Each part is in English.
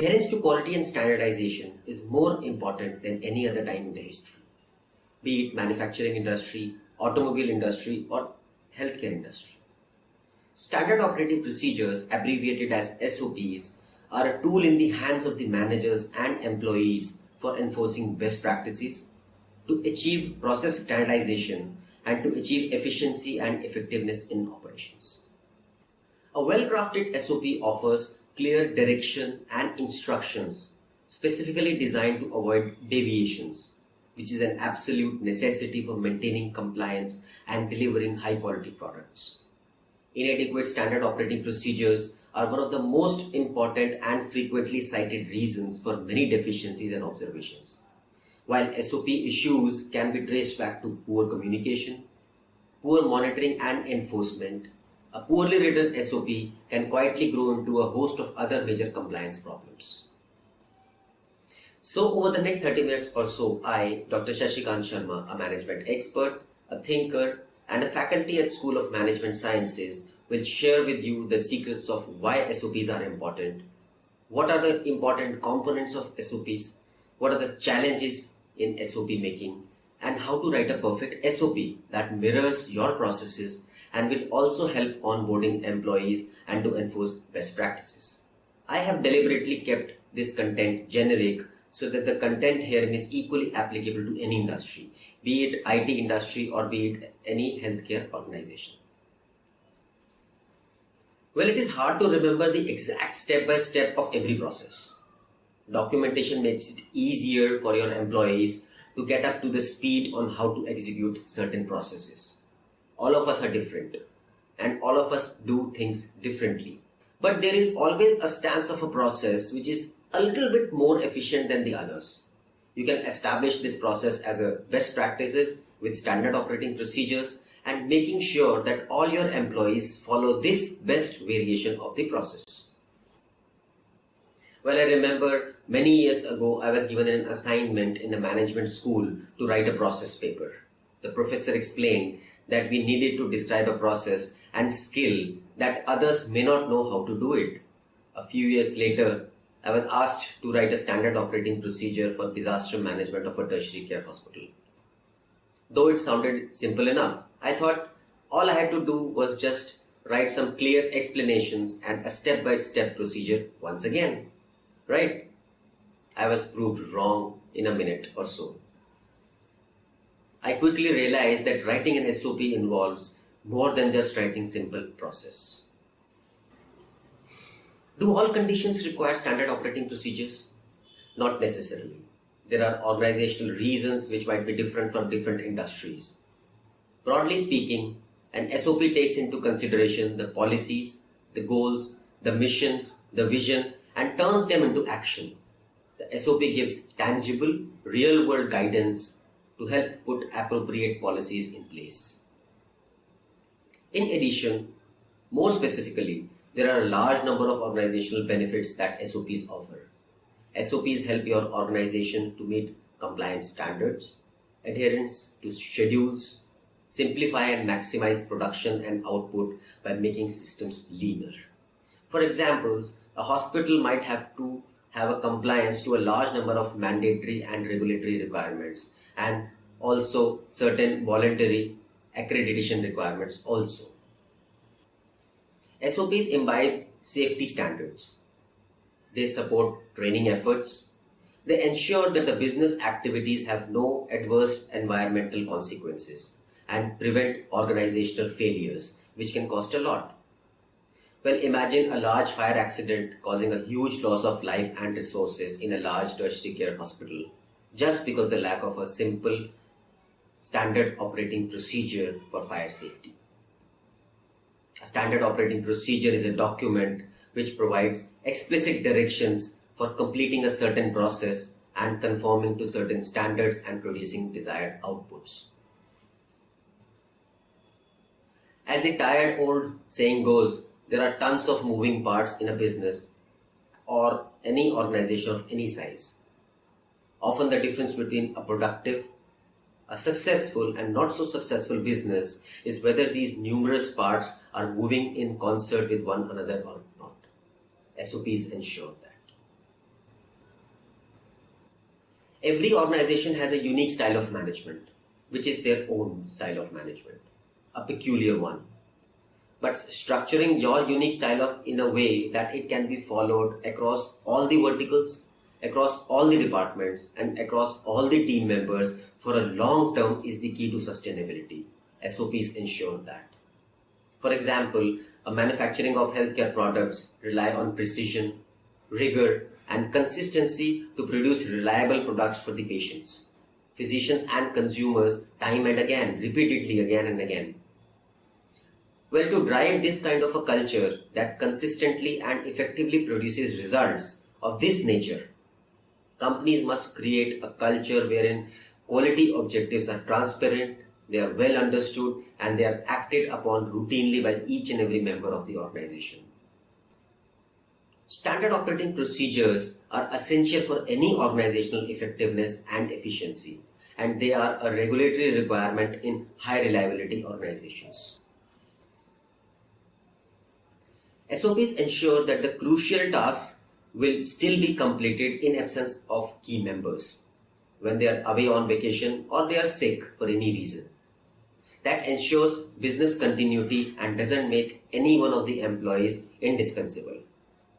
Adherence to quality and standardization is more important than any other time in the history, be it manufacturing industry, automobile industry, or healthcare industry. Standard operating procedures, abbreviated as SOPs, are a tool in the hands of the managers and employees for enforcing best practices, to achieve process standardization, and to achieve efficiency and effectiveness in operations. A well-crafted SOP offers clear direction and instructions specifically designed to avoid deviations, which is an absolute necessity for maintaining compliance and delivering high-quality products. Inadequate standard operating procedures are one of the most important and frequently cited reasons for many deficiencies and observations. While SOP issues can be traced back to poor communication, poor monitoring and enforcement, a poorly written SOP can quietly grow into a host of other major compliance problems. So over the next 30 minutes or so, I, Dr. Shashikant Sharma, a management expert, a thinker, and a faculty at School of Management Sciences, will share with you the secrets of why SOPs are important, what are the important components of SOPs, what are the challenges in SOP making, and how to write a perfect SOP that mirrors your processes and will also help onboarding employees and to enforce best practices. I have deliberately kept this content generic so that the content herein is equally applicable to any industry, be it IT industry or be it any healthcare organization. Well, it is hard to remember the exact step-by-step of every process. Documentation makes it easier for your employees to get up to the speed on how to execute certain processes. All of us are different and all of us do things differently. But there is always a stance of a process which is a little bit more efficient than the others. You can establish this process as a best practices with standard operating procedures and making sure that all your employees follow this best variation of the process. Well, I remember many years ago, I was given an assignment in a management school to write a process paper. The professor explained that we needed to describe a process and skill that others may not know how to do it. A few years later, I was asked to write a standard operating procedure for disaster management of a tertiary care hospital. Though it sounded simple enough, I thought all I had to do was just write some clear explanations and a step-by-step procedure once again. Right? I was proved wrong in a minute or so. I quickly realized that writing an SOP involves more than just writing simple process. Do all conditions require standard operating procedures? Not necessarily. There are organizational reasons which might be different from different industries. Broadly speaking, an SOP takes into consideration the policies, the goals, the missions, the vision, and turns them into action. The SOP gives tangible, real-world guidance to help put appropriate policies in place. In addition, more specifically, there are a large number of organizational benefits that SOPs offer. SOPs help your organization to meet compliance standards, adherence to schedules, simplify and maximize production and output by making systems leaner. For examples, a hospital might have to have a compliance to a large number of mandatory and regulatory requirements and also certain voluntary accreditation requirements also. SOPs imbibe safety standards. They support training efforts. They ensure that the business activities have no adverse environmental consequences and prevent organizational failures, which can cost a lot. Well, imagine a large fire accident causing a huge loss of life and resources in a large tertiary care hospital just because of the lack of a simple standard operating procedure for fire safety. A standard operating procedure is a document which provides explicit directions for completing a certain process and conforming to certain standards and producing desired outputs. As the tired old saying goes, there are tons of moving parts in a business or any organization of any size. Often the difference between a productive, a successful and not so successful business is whether these numerous parts are moving in concert with one another or not. SOPs ensure that. Every organization has a unique style of management, which is their own style of management, a peculiar one. But structuring your unique style in a way that it can be followed across all the verticals, across all the departments, and across all the team members for a long term is the key to sustainability. SOPs ensure that. For example, a manufacturing of healthcare products rely on precision, rigor, and consistency to produce reliable products for the patients, physicians, and consumers time and again, repeatedly again and again. Well, to drive this kind of a culture that consistently and effectively produces results of this nature, companies must create a culture wherein quality objectives are transparent, they are well understood, and they are acted upon routinely by each and every member of the organization. Standard operating procedures are essential for any organizational effectiveness and efficiency, and they are a regulatory requirement in high reliability organizations. SOPs ensure that the crucial tasks will still be completed in absence of key members when they are away on vacation or they are sick for any reason. That ensures business continuity and doesn't make any one of the employees indispensable.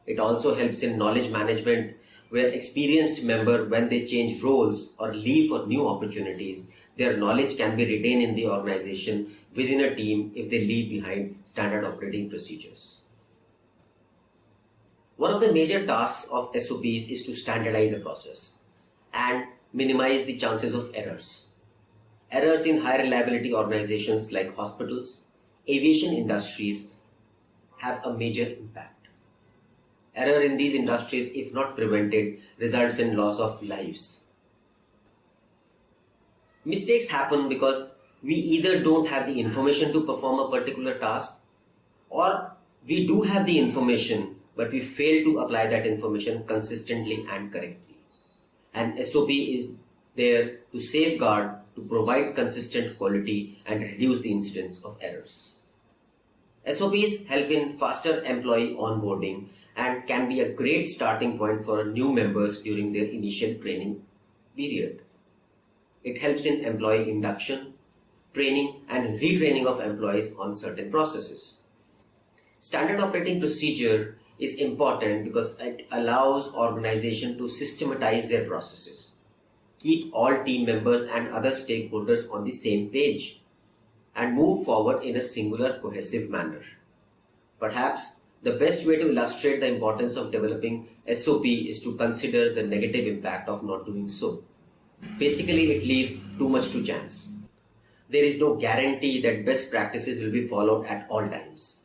It also helps in knowledge management, where experienced members, when they change roles or leave for new opportunities, their knowledge can be retained in the organization within a team if they leave behind standard operating procedures. One of the major tasks of SOPs is to standardize a process and minimize the chances of errors. Errors in high reliability organizations like hospitals, aviation industries have a major impact. Error in these industries, if not prevented, results in loss of lives. Mistakes happen because we either don't have the information to perform a particular task, or we do have the information but we fail to apply that information consistently and correctly. And SOP is there to safeguard, to provide consistent quality and reduce the incidence of errors. SOPs help in faster employee onboarding and can be a great starting point for new members during their initial training period. It helps in employee induction, training, and retraining of employees on certain processes. Standard operating procedure is important because it allows organization to systematize their processes, keep all team members and other stakeholders on the same page, and move forward in a singular cohesive manner. Perhaps the best way to illustrate the importance of developing SOP is to consider the negative impact of not doing so. Basically, it leaves too much to chance. There is no guarantee that best practices will be followed at all times,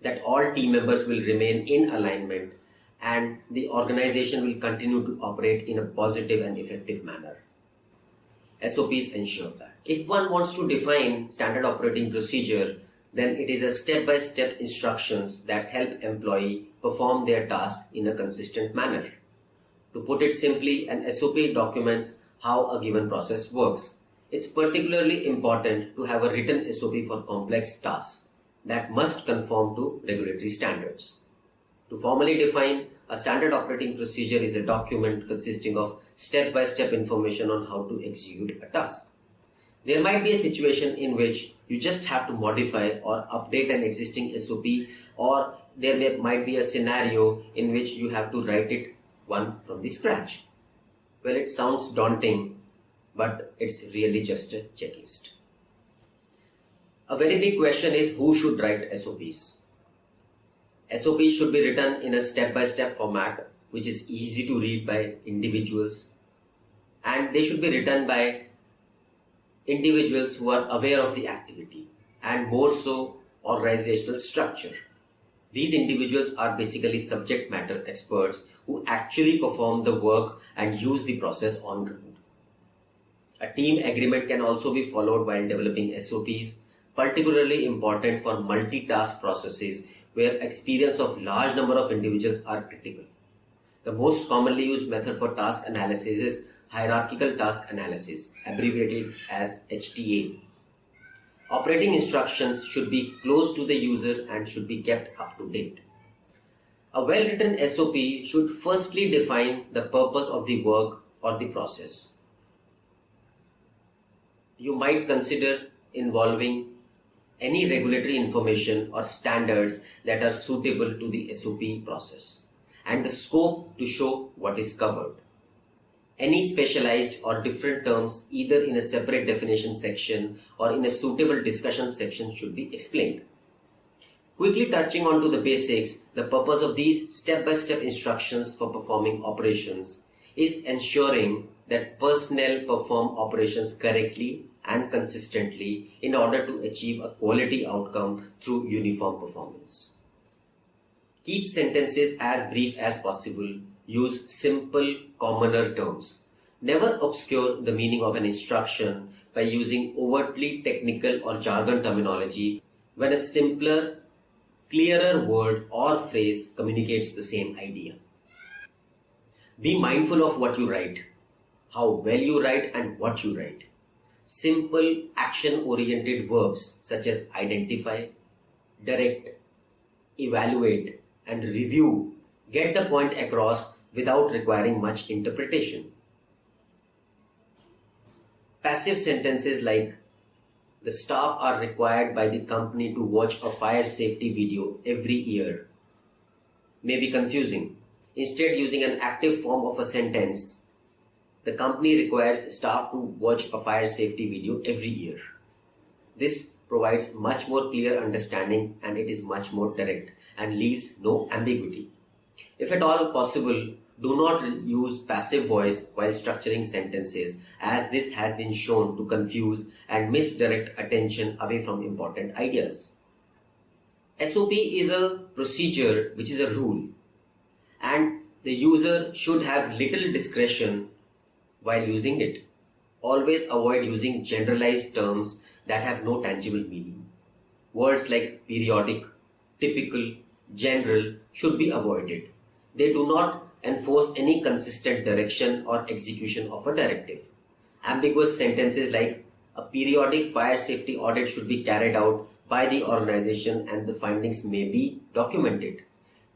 that all team members will remain in alignment, and the organization will continue to operate in a positive and effective manner. SOPs ensure that. If one wants to define standard operating procedure, then it is a step-by-step instructions that help employee perform their tasks in a consistent manner. To put it simply, an SOP documents how a given process works. It's particularly important to have a written SOP for complex tasks that must conform to regulatory standards. To formally define, a standard operating procedure is a document consisting of step-by-step information on how to execute a task. There might be a situation in which you just have to modify or update an existing SOP, or there might be a scenario in which you have to write it one from the scratch. Well, it sounds daunting, but it's really just a checklist. A very big question is who should write SOPs? SOPs should be written in a step-by-step format which is easy to read by individuals, and they should be written by individuals who are aware of the activity and more so organizational structure. These individuals are basically subject matter experts who actually perform the work and use the process on ground. A team agreement can also be followed while developing SOPs, particularly important for multitask processes where experience of large number of individuals are critical. The most commonly used method for task analysis is hierarchical task analysis, abbreviated as HTA. Operating instructions should be close to the user and should be kept up to date. A well-written SOP should firstly define the purpose of the work or the process. you might consider involving any regulatory information or standards that are suitable to the SOP process and the scope to show what is covered. Any specialized or different terms either in a separate definition section or in a suitable discussion section should be explained. Quickly touching on to the basics, the purpose of these step-by-step instructions for performing operations is ensuring that personnel perform operations correctly and consistently in order to achieve a quality outcome through uniform performance. Keep sentences as brief as possible. Use simple, commoner terms. Never obscure the meaning of an instruction by using overtly technical or jargon terminology when a simpler, clearer word or phrase communicates the same idea. Be mindful of what you write, how well you write and what you write. Simple, action-oriented verbs such as identify, direct, evaluate, and review get the point across without requiring much interpretation. Passive sentences like the staff are required by the company to watch a fire safety video every year may be confusing. Instead, using an active form of a sentence, the company requires staff to watch a fire safety video every year. This provides much more clear understanding and it is much more direct and leaves no ambiguity. If at all possible, do not use passive voice while structuring sentences, as this has been shown to confuse and misdirect attention away from important ideas. SOP is a procedure which is a rule, and the user should have little discretion while using it. Always avoid using generalized terms that have no tangible meaning. Words like periodic, typical, general should be avoided. They do not enforce any consistent direction or execution of a directive. Ambiguous sentences like a periodic fire safety audit should be carried out by the organization and the findings may be documented.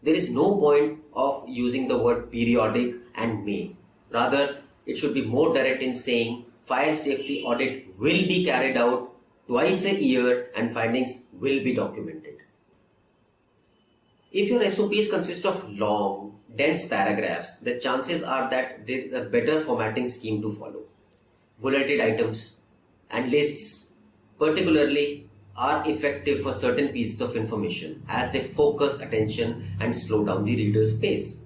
There is no point of using the word periodic and may. Rather, it should be more direct in saying fire safety audit will be carried out twice a year and findings will be documented. If your SOPs consist of long, dense paragraphs, the chances are that there is a better formatting scheme to follow. Bulleted items and lists particularly are effective for certain pieces of information as they focus attention and slow down the reader's pace.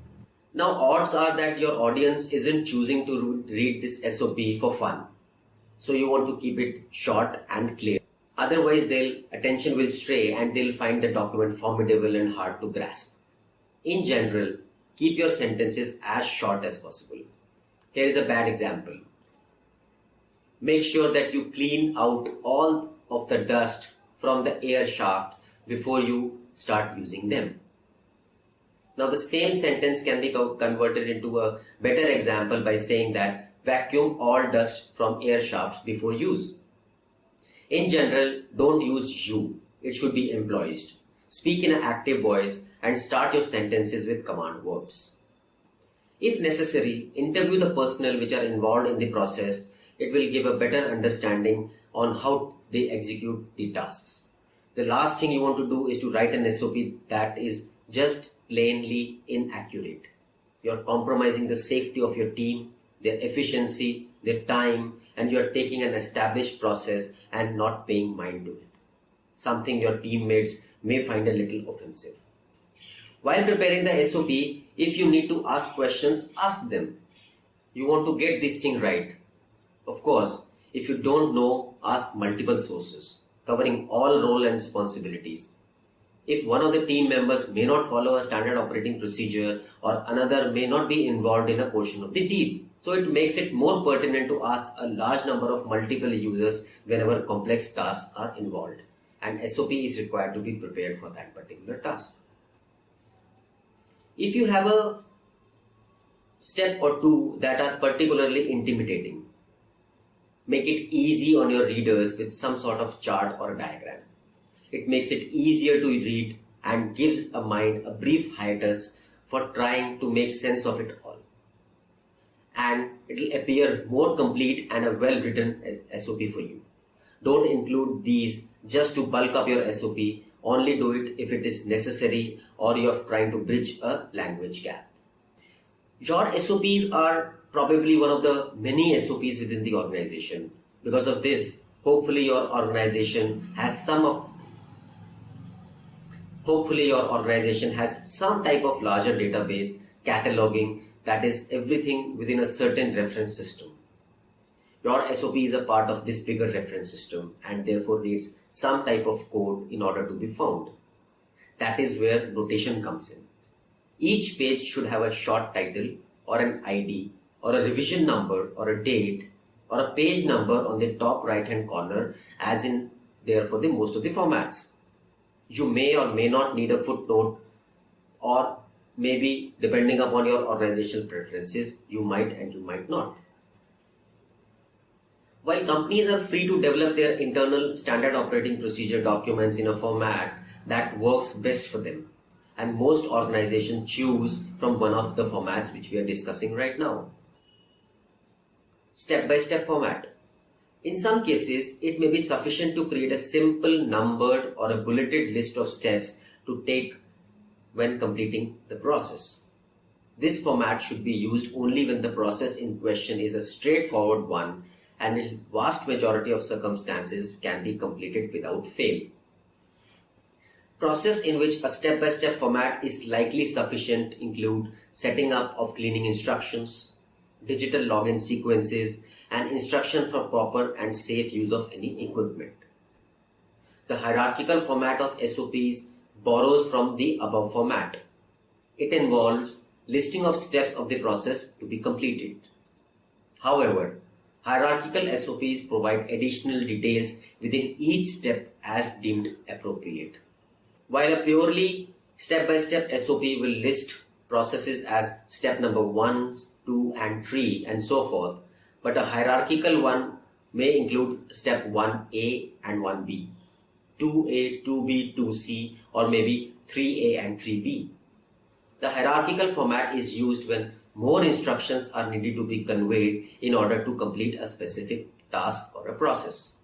Now, odds are that your audience isn't choosing to read this SOP for fun. So you want to keep it short and clear. Otherwise, their attention will stray and they'll find the document formidable and hard to grasp. In general, keep your sentences as short as possible. Here is a bad example. Make sure that you clean out all of the dust from the air shaft before you start using them. Now, the same sentence can be converted into a better example by saying that vacuum all dust from air shafts before use. In general, don't use you. It should be employees. Speak in an active voice and start your sentences with command verbs. If necessary, interview the personnel which are involved in the process. It will give a better understanding on how they execute the tasks. The last thing you want to do is to write an SOP that is just plainly inaccurate. You're compromising the safety of your team, their efficiency, their time, and you're taking an established process and not paying mind to it. Something your teammates may find a little offensive. While preparing the SOP, if you need to ask questions, ask them. You want to get this thing right. Of course, if you don't know, ask multiple sources, covering all roles and responsibilities. If one of the team members may not follow a standard operating procedure or another may not be involved in a portion of the deal, so it makes it more pertinent to ask a large number of multiple users whenever complex tasks are involved, and SOP is required to be prepared for that particular task. If you have a step or two that are particularly intimidating, make it easy on your readers with some sort of chart or diagram. It makes it easier to read and gives a mind a brief hiatus for trying to make sense of it all. And it will appear more complete and a well-written SOP for you. Don't include these just to bulk up your SOP. Only do it if it is necessary or you are trying to bridge a language gap. Your SOPs are probably one of the many SOPs within the organization. Because of this, hopefully your organization has some type of larger database cataloging, that is everything within a certain reference system. Your SOP is a part of this bigger reference system and therefore needs some type of code in order to be found. That is where notation comes in. Each page should have a short title or an ID or a revision number or a date or a page number on the top right hand corner, as in there for the most of the formats. You may or may not need a footnote, or maybe depending upon your organizational preferences, you might and you might not. While companies are free to develop their internal standard operating procedure documents in a format that works best for them, and most organizations choose from one of the formats which we are discussing right now. Step-by-step format. In some cases, it may be sufficient to create a simple numbered or a bulleted list of steps to take when completing the process. This format should be used only when the process in question is a straightforward one and in vast majority of circumstances can be completed without fail. Process in which a step-by-step format is likely sufficient include setting up of cleaning instructions, digital login sequences, and instruction for proper and safe use of any equipment. The hierarchical format of SOPs borrows from the above format. It involves listing of steps of the process to be completed. However, hierarchical SOPs provide additional details within each step as deemed appropriate. While a purely step-by-step SOP will list processes as step number 1, 2 and 3 and so forth, but a hierarchical one may include step 1A and 1B, 2A, 2B, 2C, or maybe 3A and 3B. The hierarchical format is used when more instructions are needed to be conveyed in order to complete a specific task or a process.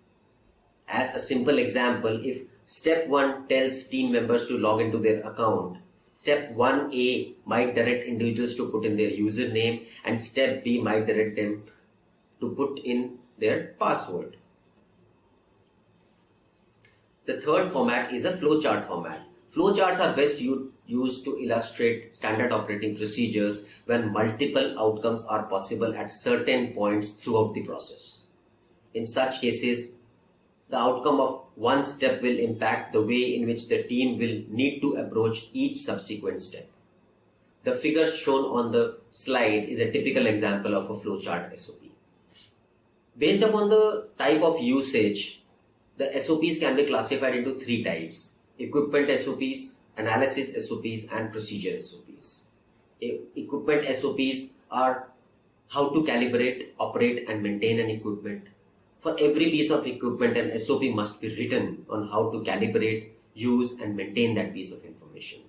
As a simple example, if step 1 tells team members to log into their account, step 1A might direct individuals to put in their username and step B might direct them to put in their password. The third format is a flowchart format. Flowcharts are best used to illustrate standard operating procedures when multiple outcomes are possible at certain points throughout the process. In such cases, the outcome of one step will impact the way in which the team will need to approach each subsequent step. The figure shown on the slide is a typical example of a flowchart SOP. Based upon the type of usage, the SOPs can be classified into 3 types: equipment SOPs, analysis SOPs, and procedure SOPs. Equipment SOPs are how to calibrate, operate, and maintain an equipment. For every piece of equipment, an SOP must be written on how to calibrate, use, and maintain that piece of information.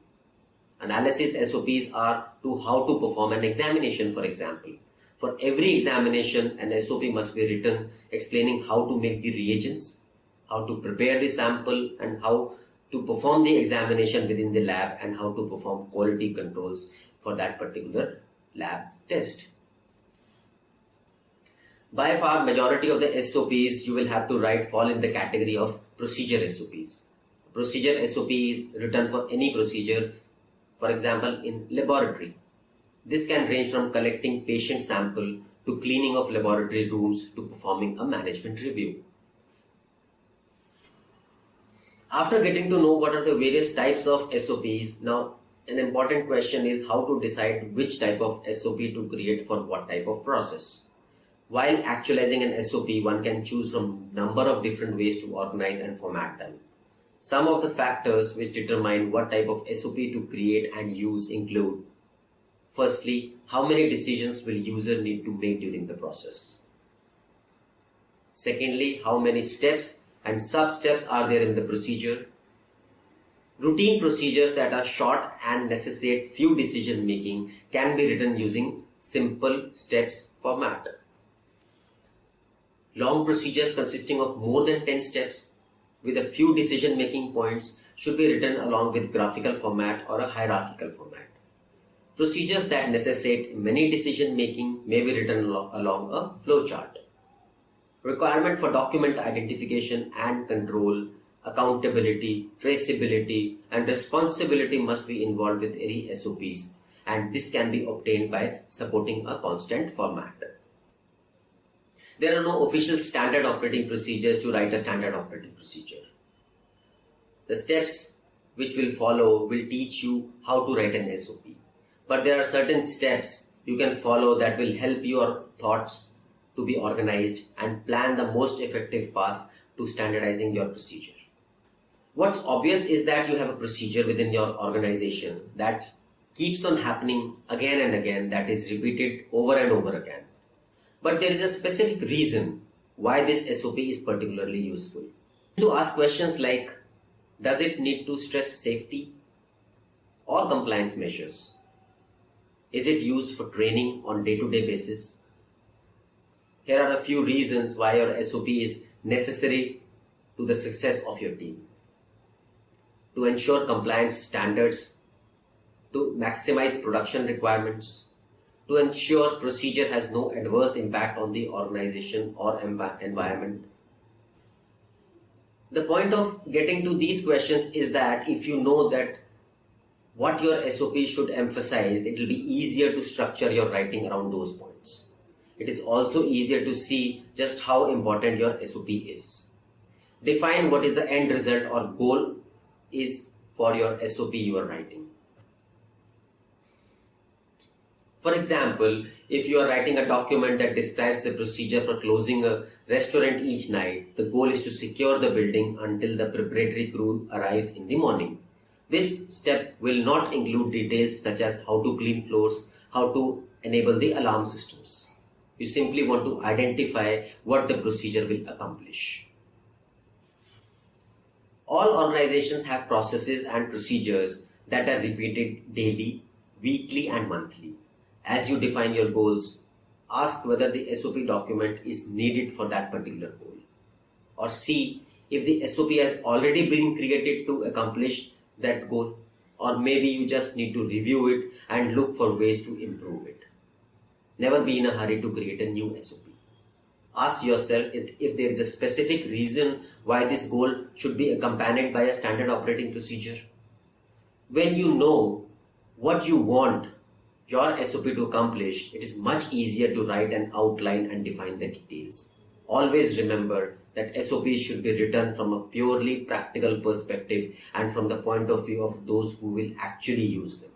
Analysis SOPs are to how to perform an examination, for example. For every examination, an SOP must be written explaining how to make the reagents, how to prepare the sample, and how to perform the examination within the lab, and how to perform quality controls for that particular lab test. By far, majority of the SOPs you will have to write fall in the category of procedure SOPs. Procedure SOP is written for any procedure, for example, in laboratory. This can range from collecting patient sample to cleaning of laboratory rooms to performing a management review. After getting to know what are the various types of SOPs, now an important question is how to decide which type of SOP to create for what type of process. While actualizing an SOP, one can choose from a number of different ways to organize and format them. Some of the factors which determine what type of SOP to create and use include: firstly, how many decisions will user need to make during the process? Secondly, how many steps and sub-steps are there in the procedure? Routine procedures that are short and necessitate few decision making can be written using simple steps format. Long procedures consisting of more than 10 steps with a few decision-making points should be written along with graphical format or a hierarchical format. Procedures that necessitate many decision-making may be written along a flowchart. Requirement for document identification and control, accountability, traceability, and responsibility must be involved with any SOPs, and this can be obtained by supporting a constant format. There are no official standard operating procedures to write a standard operating procedure. The steps which will follow will teach you how to write an SOP. But there are certain steps you can follow that will help your thoughts to be organized and plan the most effective path to standardizing your procedure. What's obvious is that you have a procedure within your organization that keeps on happening again and again, that is repeated over and over again. But there is a specific reason why this SOP is particularly useful. To ask questions like, does it need to stress safety or compliance measures? Is it used for training on day-to-day basis? Here are a few reasons why your SOP is necessary to the success of your team. To ensure compliance standards, to maximize production requirements, to ensure procedure has no adverse impact on the organization or environment. The point of getting to these questions is that if you know that what your SOP should emphasize, it will be easier to structure your writing around those points. It is also easier to see just how important your SOP is. Define what is the end result or goal is for your SOP you are writing. For example, if you are writing a document that describes the procedure for closing a restaurant each night, the goal is to secure the building until the preparatory crew arrives in the morning. This step will not include details such as how to clean floors, how to enable the alarm systems. You simply want to identify what the procedure will accomplish. All organizations have processes and procedures that are repeated daily, weekly, and monthly. As you define your goals, ask whether the SOP document is needed for that particular goal. Or see if the SOP has already been created to accomplish that goal, or maybe you just need to review it and look for ways to improve it. Never be in a hurry to create a new SOP. Ask yourself if there is a specific reason why this goal should be accompanied by a standard operating procedure. When you know what you want your SOP to accomplish, it is much easier to write an outline and define the details. Always remember that SOPs should be written from a purely practical perspective and from the point of view of those who will actually use them.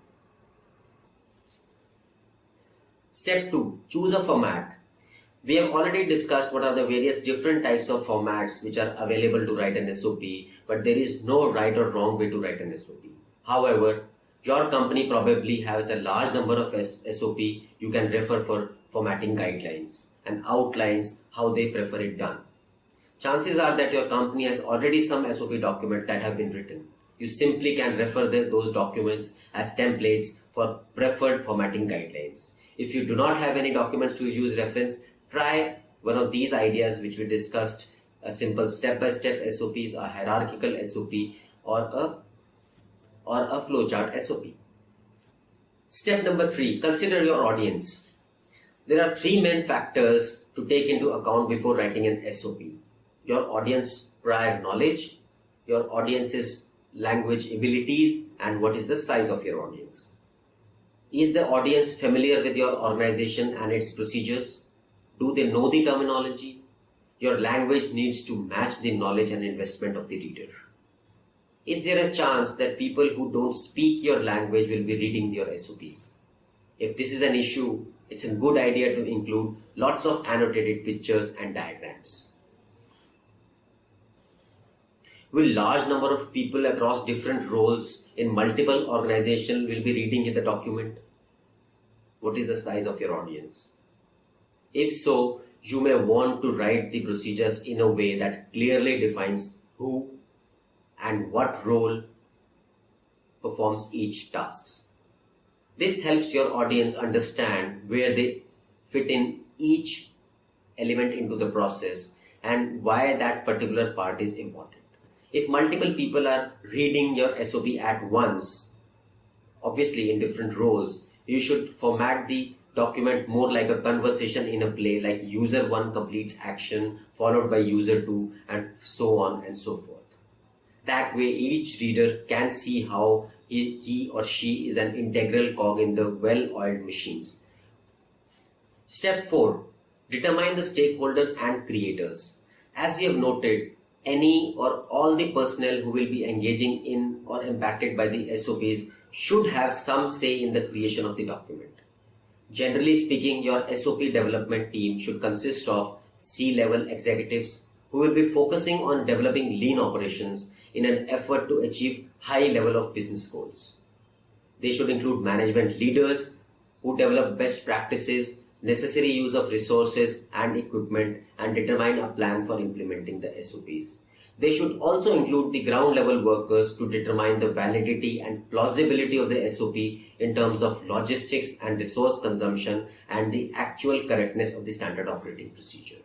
Step 2. Choose a format. We have already discussed what are the various different types of formats which are available to write an SOP, but there is no right or wrong way to write an SOP. However, your company probably has a large number of SOP you can refer for formatting guidelines and outlines how they prefer it done. Chances are that your company has already some SOP documents that have been written. You simply can refer those documents as templates for preferred formatting guidelines. If you do not have any documents to use reference, try one of these ideas which we discussed, a simple step-by-step SOPs, a hierarchical SOP, or a flowchart SOP. Step number 3, consider your audience. There are 3 main factors to take into account before writing an SOP. Your audience prior knowledge, your audience's language abilities, and what is the size of your audience. Is the audience familiar with your organization and its procedures? Do they know the terminology? Your language needs to match the knowledge and investment of the reader. Is there a chance that people who don't speak your language will be reading your SOPs? If this is an issue, it's a good idea to include lots of annotated pictures and diagrams. Will large number of people across different roles in multiple organizations will be reading the document? What is the size of your audience? If so, you may want to write the procedures in a way that clearly defines who and what role performs each task. This helps your audience understand where they fit in each element into the process and why that particular part is important. If multiple people are reading your SOP at once, obviously in different roles, you should format the document more like a conversation in a play, like user 1 completes action followed by user 2 and so on and so forth. That way each reader can see how he or she is an integral cog in the well-oiled machines. Step 4. Determine the stakeholders and creators. As we have noted, any or all the personnel who will be engaging in or impacted by the SOPs should have some say in the creation of the document. Generally speaking, your SOP development team should consist of C-level executives who will be focusing on developing lean operations in an effort to achieve high level of business goals. They should include management leaders who develop best practices, necessary use of resources and equipment, and determine a plan for implementing the SOPs. They should also include the ground level workers to determine the validity and plausibility of the SOP in terms of logistics and resource consumption and the actual correctness of the standard operating procedure.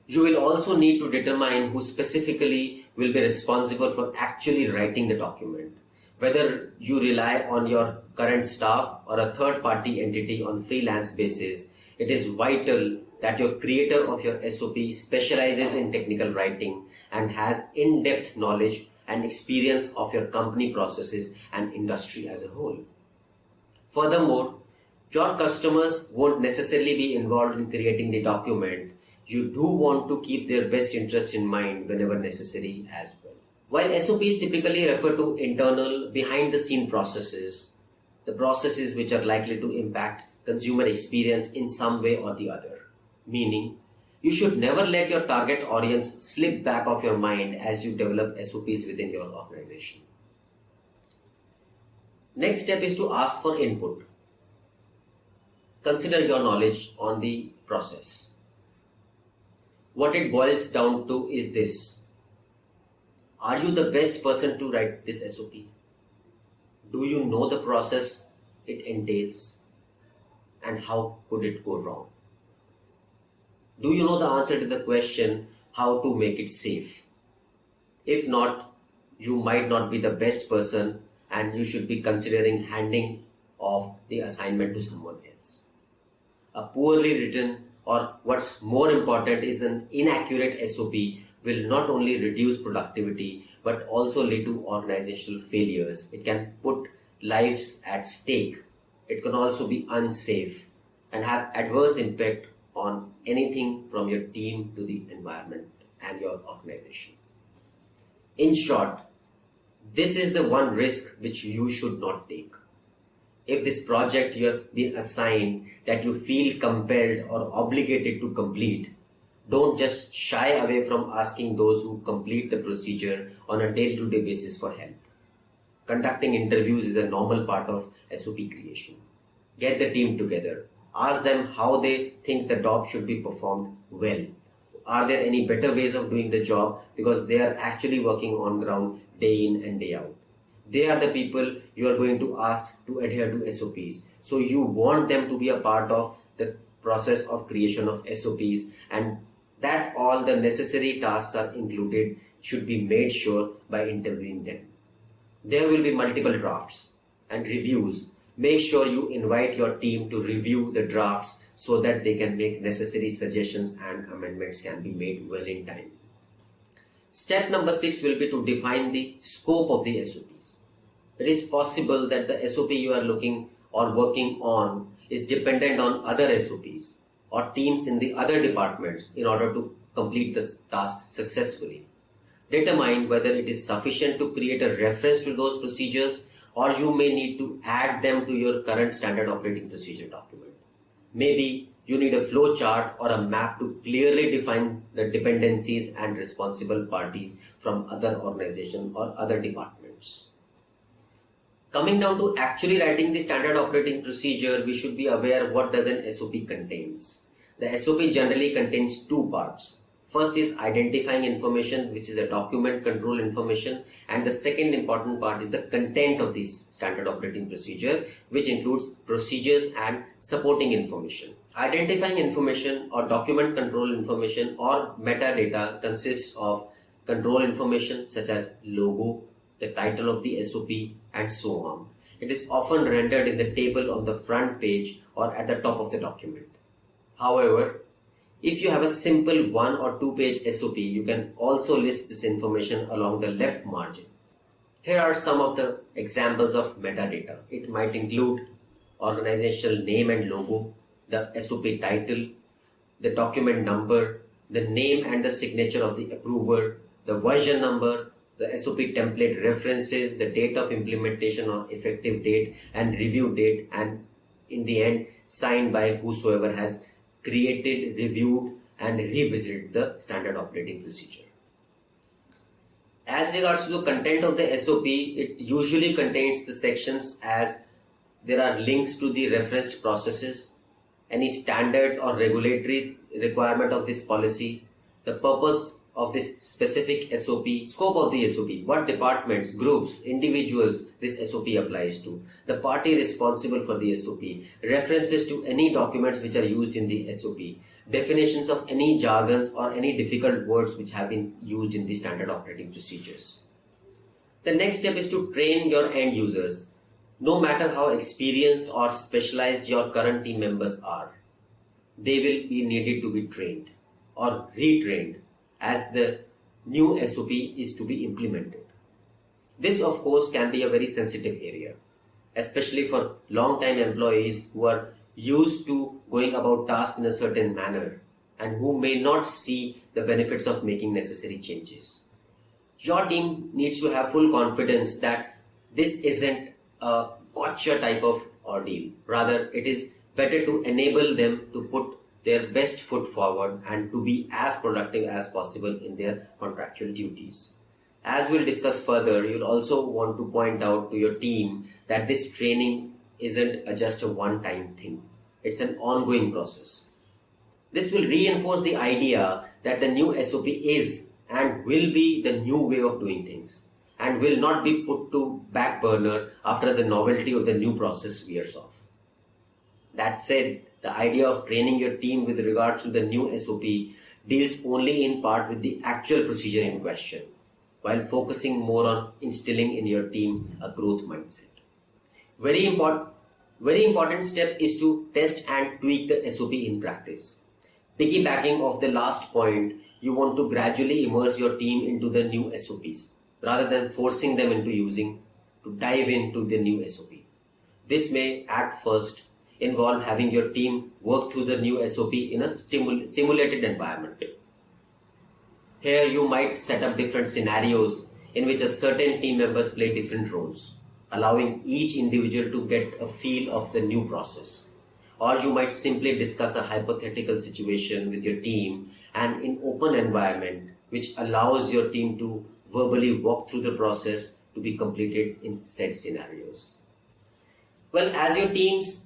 You will also need to determine who specifically will be responsible for actually writing the document. Whether you rely on your current staff or a third-party entity on freelance basis, it is vital that your creator of your SOP specializes in technical writing and has in-depth knowledge and experience of your company processes and industry as a whole. Furthermore, your customers won't necessarily be involved in creating the document. You do want to keep their best interest in mind whenever necessary as well. While SOPs typically refer to internal, behind-the-scene processes, the processes which are likely to impact consumer experience in some way or the other. Meaning, you should never let your target audience slip back of your mind as you develop SOPs within your organization. Next step is to ask for input. Consider your knowledge on the process. What it boils down to is this. Are you the best person to write this SOP? Do you know the process it entails? And how could it go wrong? Do you know the answer to the question how to make it safe? If not, you might not be the best person and you should be considering handing off the assignment to someone else. A poorly written, or what's more important is an inaccurate SOP, will not only reduce productivity but also lead to organizational failures. It can put lives at stake. It can also be unsafe and have adverse impact on anything from your team to the environment and your organization. In short, this is the one risk which you should not take. If this project you have been assigned that you feel compelled or obligated to complete, don't just shy away from asking those who complete the procedure on a day-to-day basis for help. Conducting interviews is a normal part of SOP creation. Get the team together. Ask them how they think the job should be performed well. Are there any better ways of doing the job because they are actually working on ground day in and day out. They are the people you are going to ask to adhere to SOPs. So you want them to be a part of the process of creation of SOPs, and that all the necessary tasks are included should be made sure by interviewing them. There will be multiple drafts and reviews. Make sure you invite your team to review the drafts so that they can make necessary suggestions and amendments can be made well in time. Step number 6 will be to define the scope of the SOPs. It is possible that the SOP you are looking or working on is dependent on other SOPs or teams in the other departments in order to complete the task successfully. Determine whether it is sufficient to create a reference to those procedures, or you may need to add them to your current standard operating procedure document. Maybe you need a flow chart or a map to clearly define the dependencies and responsible parties from other organizations or other departments. Coming down to actually writing the standard operating procedure, we should be aware what does an SOP contains. The SOP generally contains two parts. First is identifying information, which is a document control information, and the second important part is the content of this standard operating procedure, which includes procedures and supporting information. Identifying information or document control information or metadata consists of control information such as logo, the title of the SOP, and so on. It is often rendered in the table on the front page or at the top of the document. However, if you have a simple 1 or 2 page SOP, you can also list this information along the left margin. Here are some of the examples of metadata. It might include organizational name and logo, the SOP title, the document number, the name and the signature of the approver, the version number, the SOP template references, the date of implementation or effective date and review date, and in the end, signed by whosoever has created, reviewed and revisited the standard operating procedure. As regards to the content of the SOP, it usually contains the sections as there are links to the referenced processes, any standards or regulatory requirement of this policy, the purpose of this specific SOP, scope of the SOP, what departments, groups, individuals this SOP applies to, the party responsible for the SOP, references to any documents which are used in the SOP, definitions of any jargons or any difficult words which have been used in the standard operating procedures. The next step is to train your end users. No matter how experienced or specialized your current team members are, they will be needed to be trained or retrained as the new SOP is to be implemented. This, of course, can be a very sensitive area, especially for long-time employees who are used to going about tasks in a certain manner and who may not see the benefits of making necessary changes. Your team needs to have full confidence that this isn't a gotcha type of ordeal. Rather, it is better to enable them to put their best foot forward and to be as productive as possible in their contractual duties. As we'll discuss further, you'll also want to point out to your team that this training isn't just a one-time thing. It's an ongoing process. This will reinforce the idea that the new SOP is and will be the new way of doing things and will not be put to back burner after the novelty of the new process wears off. That said, the idea of training your team with regards to the new SOP deals only in part with the actual procedure in question, while focusing more on instilling in your team a growth mindset. Very important step is to test and tweak the SOP in practice. Piggybacking off the last point, you want to gradually immerse your team into the new SOPs rather than forcing them to dive into the new SOP. This may at first involve having your team work through the new SOP in a simulated environment. Here you might set up different scenarios in which a certain team members play different roles, allowing each individual to get a feel of the new process. Or you might simply discuss a hypothetical situation with your team and in open environment, which allows your team to verbally walk through the process to be completed in said scenarios. Well, as your teams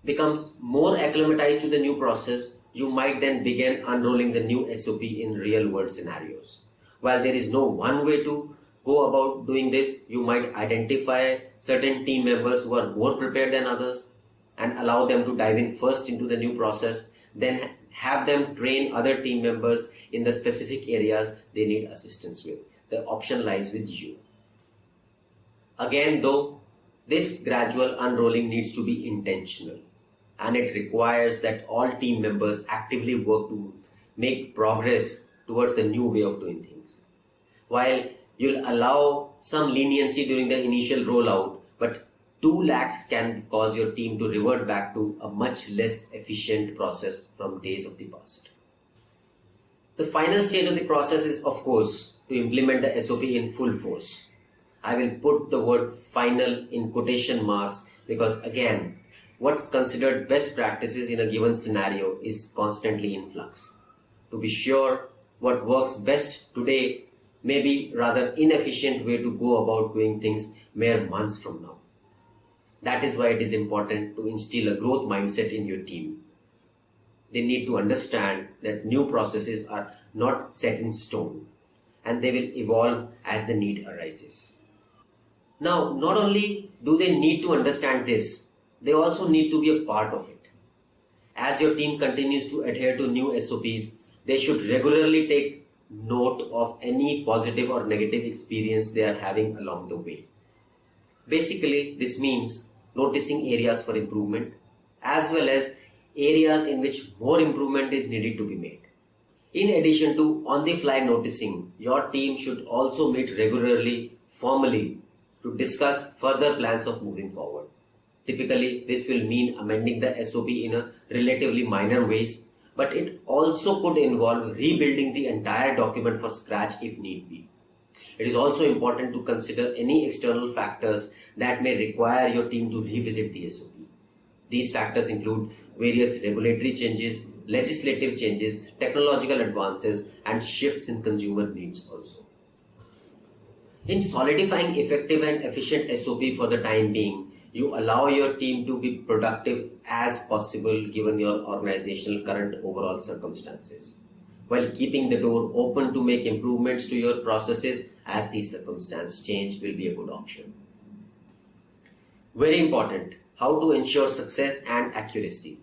becomes more acclimatized to the new process, you might then begin unrolling the new SOP in real world scenarios. While there is no one way to go about doing this, you might identify certain team members who are more prepared than others and allow them to dive in first into the new process, then have them train other team members in the specific areas they need assistance with. The option lies with you. Again, though, this gradual unrolling needs to be intentional, and it requires that all team members actively work to make progress towards the new way of doing things. While you'll allow some leniency during the initial rollout, but too lax can cause your team to revert back to a much less efficient process from days of the past. The final stage of the process is, of course, to implement the SOP in full force. I will put the word final in quotation marks because, again, what's considered best practices in a given scenario is constantly in flux. To be sure, what works best today may be rather inefficient way to go about doing things mere months from now. That is why it is important to instill a growth mindset in your team. They need to understand that new processes are not set in stone and they will evolve as the need arises. Now, not only do they need to understand this, they also need to be a part of it. As your team continues to adhere to new SOPs, they should regularly take note of any positive or negative experience they are having along the way. Basically, this means noticing areas for improvement as well as areas in which more improvement is needed to be made. In addition to on-the-fly noticing, your team should also meet regularly, formally, to discuss further plans of moving forward. Typically, this will mean amending the SOP in a relatively minor ways, but it also could involve rebuilding the entire document from scratch if need be. It is also important to consider any external factors that may require your team to revisit the SOP. These factors include various regulatory changes, legislative changes, technological advances, and shifts in consumer needs also. In solidifying effective and efficient SOP for the time being, you allow your team to be productive as possible given your organizational current overall circumstances, while keeping the door open to make improvements to your processes as these circumstances change will be a good option. Very important, how to ensure success and accuracy.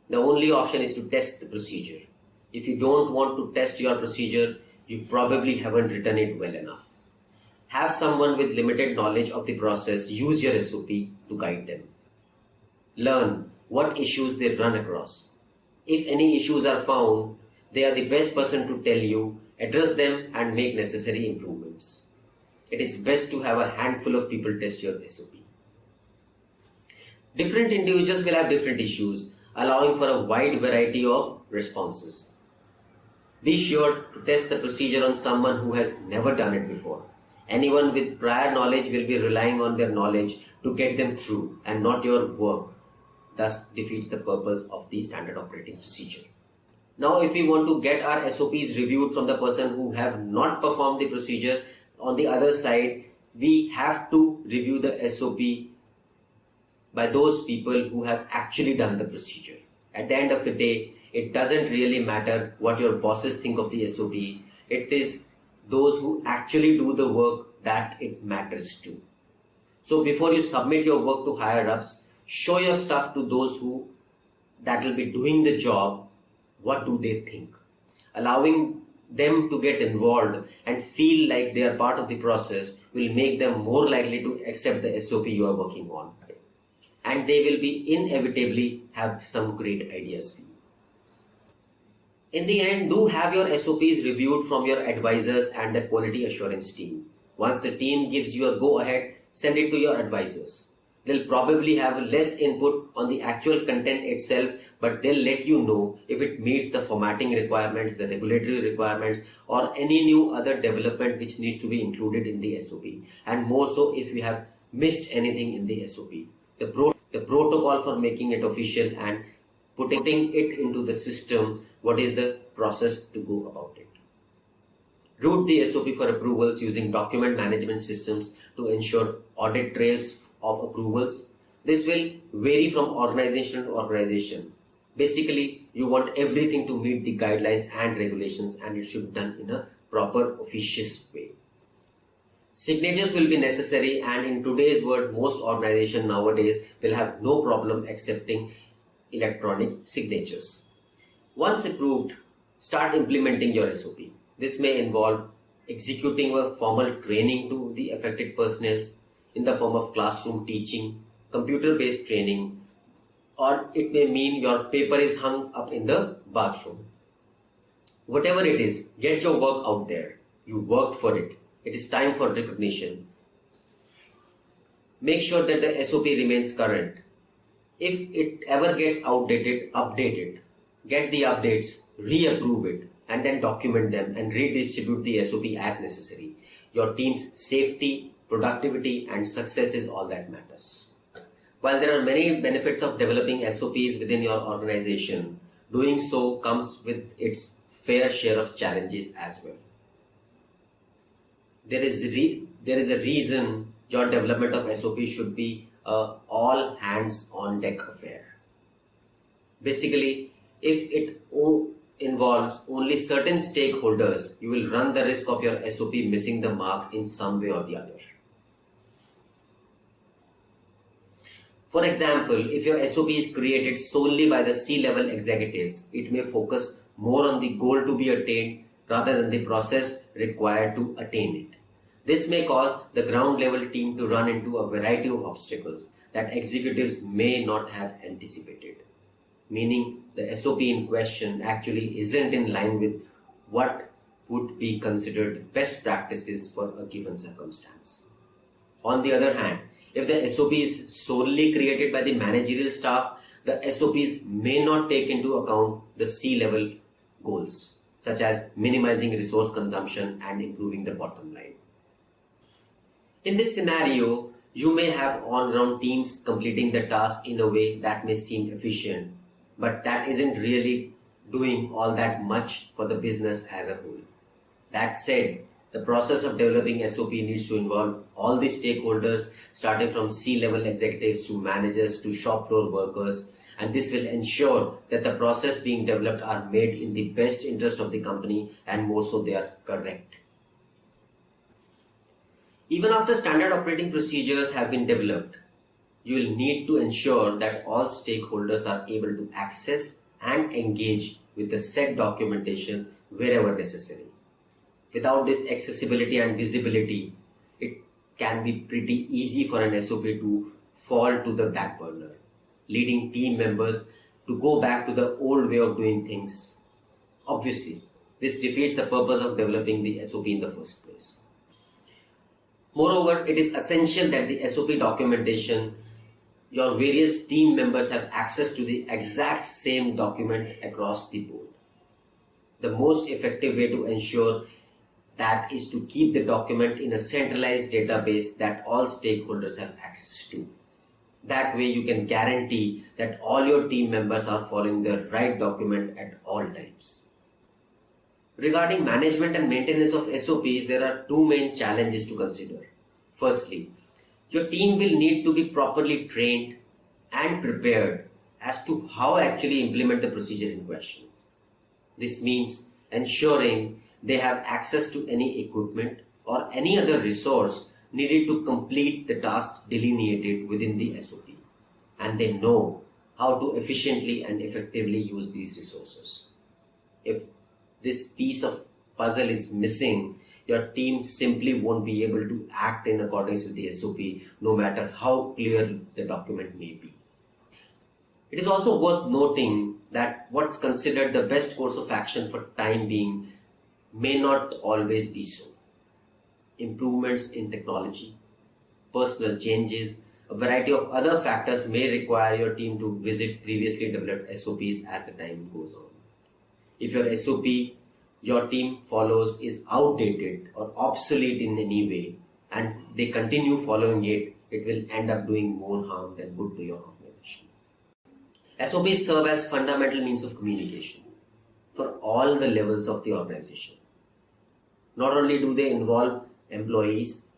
The only option is to test the procedure. If you don't want to test your procedure, you probably haven't written it well enough. Have someone with limited knowledge of the process use your SOP to guide them. Learn what issues they run across. If any issues are found, they are the best person to tell you, address them and make necessary improvements. It is best to have a handful of people test your SOP. Different individuals will have different issues, allowing for a wide variety of responses. Be sure to test the procedure on someone who has never done it before. Anyone with prior knowledge will be relying on their knowledge to get them through and not your work. Thus defeats the purpose of the standard operating procedure. Now, if we want to get our SOPs reviewed from the person who have not performed the procedure, on the other side, we have to review the SOP by those people who have actually done the procedure. At the end of the day, it doesn't really matter what your bosses think of the SOP. It is those who actually do the work that it matters to. So before you submit your work to higher ups, show your stuff to those that will be doing the job. What do they think? Allowing them to get involved and feel like they are part of the process will make them more likely to accept the SOP you are working on. And they will be inevitably have some great ideas for you. In the end, do have your SOPs reviewed from your advisors and the quality assurance team. Once the team gives you a go-ahead, send it to your advisors. They'll probably have less input on the actual content itself, but they'll let you know if it meets the formatting requirements, the regulatory requirements, or any new other development which needs to be included in the SOP. And more so if you have missed anything in the SOP. The protocol for making it official and putting it into the system, what is the process to go about it. Route the SOP for approvals using document management systems to ensure audit trails of approvals. This will vary from organization to organization. Basically, you want everything to meet the guidelines and regulations, and it should be done in a proper, officious way. Signatures will be necessary, and in today's world, most organizations nowadays will have no problem accepting electronic signatures. Once approved, start implementing your SOP. This may involve executing a formal training to the affected personnel in the form of classroom teaching, computer-based training, or it may mean your paper is hung up in the bathroom. Whatever it is, get your work out there. You worked for it. It is time for recognition. Make sure that the SOP remains current. If it ever gets outdated, update it. Get the updates, reapprove it, and then document them and redistribute the SOP as necessary. Your team's safety, productivity, and success is all that matters. While there are many benefits of developing SOPs within your organization, doing so comes with its fair share of challenges as well. There is a reason your development of SOP should be a all hands on deck affair. Basically, If it involves only certain stakeholders, you will run the risk of your SOP missing the mark in some way or the other. For example, if your SOP is created solely by the C-level executives, it may focus more on the goal to be attained rather than the process required to attain it. This may cause the ground level team to run into a variety of obstacles that executives may not have anticipated, meaning the SOP in question actually isn't in line with what would be considered best practices for a given circumstance. On the other hand, if the SOP is solely created by the managerial staff, the SOPs may not take into account the C-level goals, such as minimizing resource consumption and improving the bottom line. In this scenario, you may have on-ground teams completing the task in a way that may seem efficient, but that isn't really doing all that much for the business as a whole. That said, the process of developing SOP needs to involve all the stakeholders, starting from C-level executives to managers to shop floor workers, and this will ensure that the process being developed are made in the best interest of the company and more so they are correct. Even after standard operating procedures have been developed, you will need to ensure that all stakeholders are able to access and engage with the said documentation wherever necessary. Without this accessibility and visibility, it can be pretty easy for an SOP to fall to the back burner, leading team members to go back to the old way of doing things. Obviously, this defeats the purpose of developing the SOP in the first place. Moreover, it is essential that the SOP documentation, your various team members have access to the exact same document across the board. The most effective way to ensure that is to keep the document in a centralized database that all stakeholders have access to. That way you can guarantee that all your team members are following the right document at all times. Regarding management and maintenance of SOPs, there are two main challenges to consider. Firstly, your team will need to be properly trained and prepared as to how actually implement the procedure in question. This means ensuring they have access to any equipment or any other resource needed to complete the task delineated within the SOP, and they know how to efficiently and effectively use these resources. If this piece of puzzle is missing, your team simply won't be able to act in accordance with the SOP, no matter how clear the document may be. It is also worth noting that what's considered the best course of action for time being may not always be so. Improvements in technology, personal changes, a variety of other factors may require your team to visit previously developed SOPs as the time goes on. If your SOP your team follows is outdated or obsolete in any way and they continue following it, it will end up doing more harm than good to your organization. SOPs serve as fundamental means of communication for all the levels of the organization. Not only do they involve employees,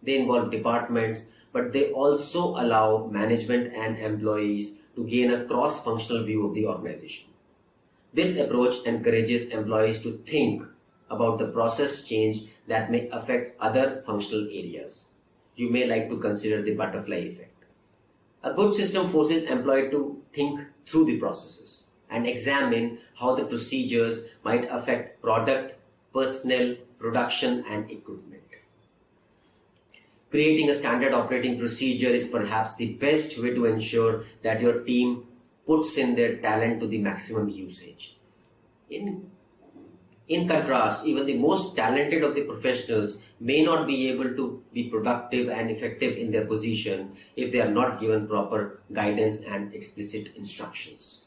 they involve departments, but they also allow management and employees to gain a cross-functional view of the organization. This approach encourages employees to think about the process change that may affect other functional areas. You may like to consider the butterfly effect. A good system forces employees to think through the processes and examine how the procedures might affect product, personnel, production, and equipment. Creating a standard operating procedure is perhaps the best way to ensure that your team puts in their talent to the maximum usage. In contrast, even the most talented of the professionals may not be able to be productive and effective in their position if they are not given proper guidance and explicit instructions.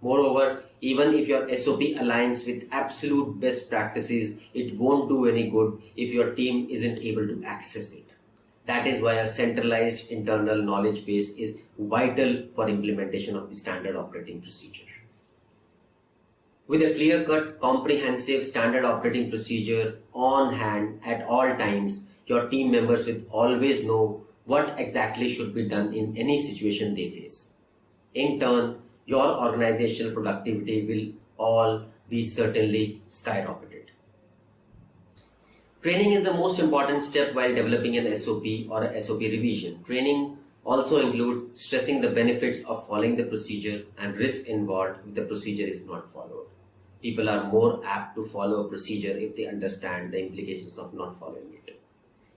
Moreover, even if your SOP aligns with absolute best practices, it won't do any good if your team isn't able to access it. That is why a centralized internal knowledge base is vital for implementation of the standard operating procedure. With a clear-cut, comprehensive standard operating procedure on hand at all times, your team members will always know what exactly should be done in any situation they face. In turn, your organizational productivity will all be certainly skyrocketed. Training is the most important step while developing an SOP or a SOP revision. Training also includes stressing the benefits of following the procedure and risk involved if the procedure is not followed. People are more apt to follow a procedure if they understand the implications of not following it.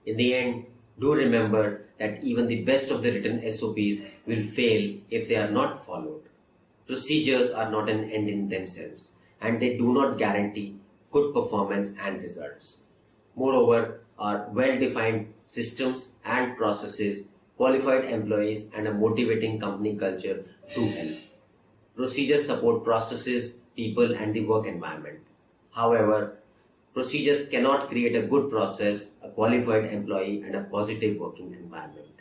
In the end, do remember that even the best of the written SOPs will fail if they are not followed. Procedures are not an end in themselves, and they do not guarantee good performance and results. Moreover, our well-defined systems and processes, qualified employees, and a motivating company culture do help. Procedures support processes, people, and the work environment. However, procedures cannot create a good process, a qualified employee, and a positive working environment.